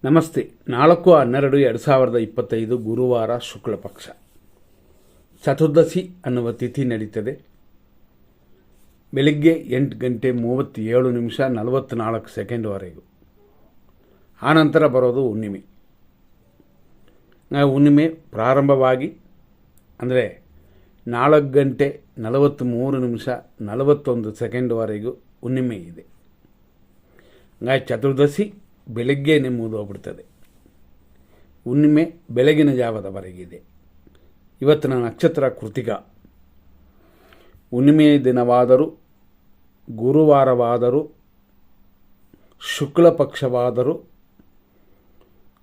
ನಮಸ್ತೆ. 4/12/2025 ಗುರುವಾರ ಶುಕ್ಲ ಪಕ್ಷ ಚತುರ್ದಶಿ ಅನ್ನುವ ತಿಥಿ ನಡೀತದೆ. ಬೆಳಿಗ್ಗೆ 8:37:44 ಆನಂತರ ಬರೋದು ಹುಣ್ಣಿಮೆ. ಹುಣ್ಣಿಮೆ ಪ್ರಾರಂಭವಾಗಿ ಅಂದರೆ 4:43:41 ಹುಣ್ಣಿಮೆ ಇದೆ. ಚತುರ್ದಶಿ ಬೆಳಗ್ಗೆನೇ ಮುಗಿದೋಗ್ಬಿಡ್ತದೆ. ಹುಣ್ಣಿಮೆ ಬೆಳಗಿನ ಜಾವದವರೆಗಿದೆ. ಇವತ್ತಿನ ನಕ್ಷತ್ರ ಕೃತಿಕ. ಹುಣ್ಣಿಮೆಯ ದಿನವಾದರೂ, ಗುರುವಾರವಾದರೂ, ಶುಕ್ಲ ಪಕ್ಷವಾದರೂ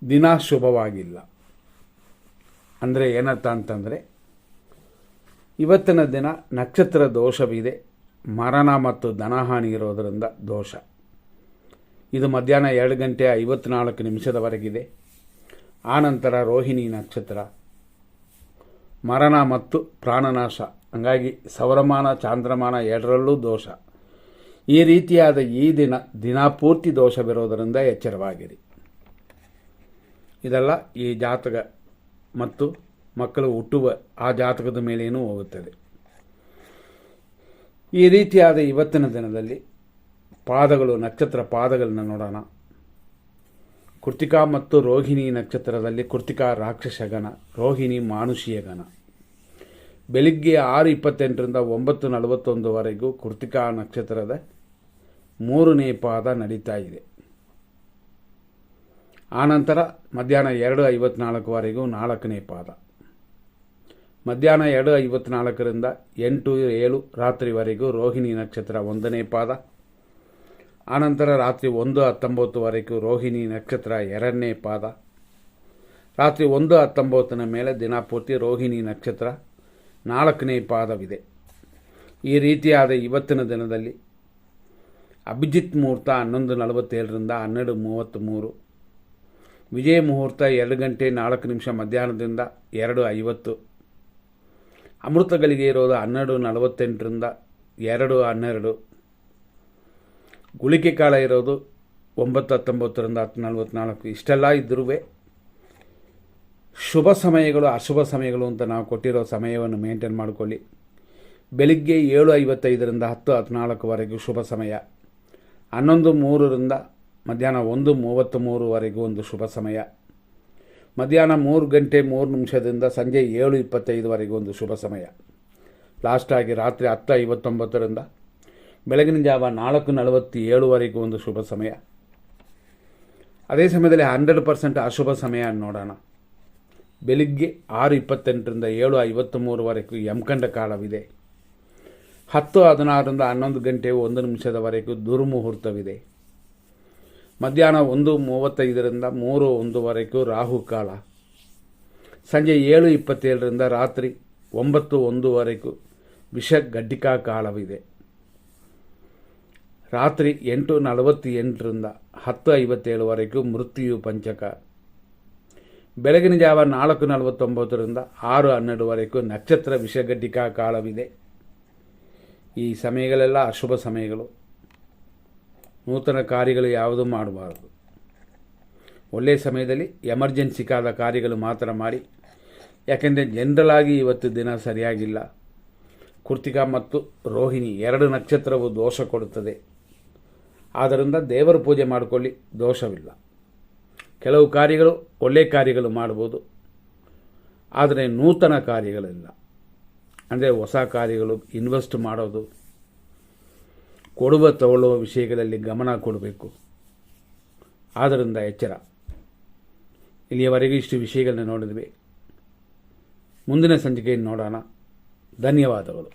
ದಿನ ಶುಭವಾಗಿಲ್ಲ. ಅಂದರೆ ಏನರ್ಥ ಅಂತಂದರೆ, ಇವತ್ತಿನ ದಿನ ನಕ್ಷತ್ರ ದೋಷವಿದೆ. ಮರಣ ಮತ್ತು ಧನಹಾನಿ ಇರೋದರಿಂದ ದೋಷ. ಇದು ಮಧ್ಯಾಹ್ನ 2:54 ಆನಂತರ ರೋಹಿಣಿ ನಕ್ಷತ್ರ, ಮರಣ ಮತ್ತು ಪ್ರಾಣನಾಶ. ಹಂಗಾಗಿ ಸೌರಮಾನ ಚಾಂದ್ರಮಾನ ಎರಡರಲ್ಲೂ ದೋಷ. ಈ ರೀತಿಯಾದ ಈ ದಿನಪೂರ್ತಿ ದೋಷವಿರೋದರಿಂದ ಎಚ್ಚರವಾಗಿರಿ. ಇದೆಲ್ಲ ಈ ಜಾತಕ ಮತ್ತು ಮಕ್ಕಳು ಹುಟ್ಟುವ ಆ ಜಾತಕದ ಮೇಲೇನೂ ಹೋಗುತ್ತದೆ. ಈ ರೀತಿಯಾದ ಇವತ್ತಿನ ದಿನದಲ್ಲಿ ಪಾದಗಳು, ನಕ್ಷತ್ರ ಪಾದಗಳನ್ನ ನೋಡೋಣ. ಕೃತಿಕಾ ಮತ್ತು ರೋಹಿಣಿ ನಕ್ಷತ್ರದಲ್ಲಿ ಕೃತಿಕಾ ರಾಕ್ಷಸಗಣ, ರೋಹಿಣಿ ಮಾನುಷೀಯ ಗಣ. ಬೆಳಿಗ್ಗೆ 6:28 9:41 ಕೃತಿಕಾ ನಕ್ಷತ್ರದ 3ನೇ ಪಾದ ನಡೀತಾ ಇದೆ. ಆನಂತರ ಮಧ್ಯಾಹ್ನ 2:54 4ನೇ ಪಾದ. ಮಧ್ಯಾಹ್ನ 2:54 8:07 ರಾತ್ರಿವರೆಗೂ ರೋಹಿಣಿ ನಕ್ಷತ್ರ 1ನೇ ಪಾದ. ಆನಂತರ ರಾತ್ರಿ 1:19 ರೋಹಿಣಿ ನಕ್ಷತ್ರ 2ನೇ ಪಾದ. ರಾತ್ರಿ 1:19 ಮೇಲೆ ದಿನಪೂರ್ತಿ ರೋಹಿಣಿ ನಕ್ಷತ್ರ 4ನೇ ಪಾದವಿದೆ. ಈ ರೀತಿಯಾದ ಇವತ್ತಿನ ದಿನದಲ್ಲಿ ಅಭಿಜಿತ್ ಮುಹೂರ್ತ 11:47 12:33, ವಿಜಯ ಮುಹೂರ್ತ 2:04 ಮಧ್ಯಾಹ್ನದಿಂದ 2:50, ಅಮೃತಗಳಿಗೆ ಇರೋದು 12:48 2:12, ಗುಳಿಕೆ ಕಾಲ ಇರೋದು 9:19 10:44. ಇಷ್ಟೆಲ್ಲ ಇದ್ದರೂ ಶುಭ ಸಮಯಗಳು ಅಶುಭ ಸಮಯಗಳು ಅಂತ ನಾವು ಕೊಟ್ಟಿರೋ ಸಮಯವನ್ನು ಮೇಂಟೈನ್ ಮಾಡಿಕೊಳ್ಳಿ. ಬೆಳಿಗ್ಗೆ 7:55 10:14 ಶುಭ ಸಮಯ. 11:03 ಮಧ್ಯಾಹ್ನ 1:33 ಒಂದು ಶುಭ ಸಮಯ. ಮಧ್ಯಾಹ್ನ 3:03 ಸಂಜೆ 7:25 ಒಂದು ಶುಭ ಸಮಯ. ಲಾಸ್ಟಾಗಿ ರಾತ್ರಿ 10:59 ಬೆಳಗಿನ ಜಾವ 4:47 ಒಂದು ಶುಭ ಸಮಯ. ಅದೇ ಸಮಯದಲ್ಲಿ 100% ಅಶುಭ ಸಮಯ ನೋಡೋಣ. ಬೆಳಿಗ್ಗೆ 6:28 7:53 ಯಮಕಂಡ ಕಾಲವಿದೆ. 10:16 11:01 ದುರ್ಮುಹೂರ್ತವಿದೆ. ಮಧ್ಯಾಹ್ನ 1:35 3:01 ರಾಹುಕಾಲ. ಸಂಜೆ 7:27 ರಾತ್ರಿ 9:01 ವಿಷಗಡ್ಡಿಕಾ ಕಾಲವಿದೆ. ರಾತ್ರಿ 8:48 10:57 ಮೃತ್ಯು ಪಂಚಕ. ಬೆಳಗಿನ ಜಾವ 4:49 6:12 ನಕ್ಷತ್ರ ವಿಷಗಡ್ಡಿಕಾ ಕಾಲವಿದೆ. ಈ ಸಮಯಗಳೆಲ್ಲ ಅಶುಭ ಸಮಯಗಳು. ನೂತನ ಕಾರ್ಯಗಳು ಯಾವುದೂ ಮಾಡಬಾರದು. ಒಳ್ಳೆಯ ಸಮಯದಲ್ಲಿ ಎಮರ್ಜೆನ್ಸಿಗಾದ ಕಾರ್ಯಗಳು ಮಾತ್ರ ಮಾಡಿ. ಯಾಕೆಂದರೆ ಜನರಲ್ ಆಗಿ ಇವತ್ತು ದಿನ ಸರಿಯಾಗಿಲ್ಲ. ಕೃತಿಕಾ ಮತ್ತು ರೋಹಿಣಿ 2 ನಕ್ಷತ್ರವು ದೋಷ ಕೊಡುತ್ತದೆ. ಆದ್ದರಿಂದ ದೇವರ ಪೂಜೆ ಮಾಡಿಕೊಳ್ಳಿ, ದೋಷವಿಲ್ಲ. ಕೆಲವು ಕಾರ್ಯಗಳು ಒಳ್ಳೆಯ ಕಾರ್ಯಗಳು ಮಾಡ್ಬೋದು, ಆದರೆ ನೂತನ ಕಾರ್ಯಗಳಿಲ್ಲ. ಅಂದರೆ ಹೊಸ ಕಾರ್ಯಗಳು, ಇನ್ವೆಸ್ಟ್ ಮಾಡೋದು, ಕೊಡುವ ತಗೊಳ್ಳುವ ವಿಷಯಗಳಲ್ಲಿ ಗಮನ ಕೊಡಬೇಕು. ಆದ್ದರಿಂದ ಎಚ್ಚರ. ಇಲ್ಲಿಯವರೆಗೂ ಇಷ್ಟು ವಿಷಯಗಳನ್ನ ನೋಡಿದ್ವಿ. ಮುಂದಿನ ಸಂಚಿಕೆಯನ್ನು ನೋಡೋಣ. ಧನ್ಯವಾದಗಳು.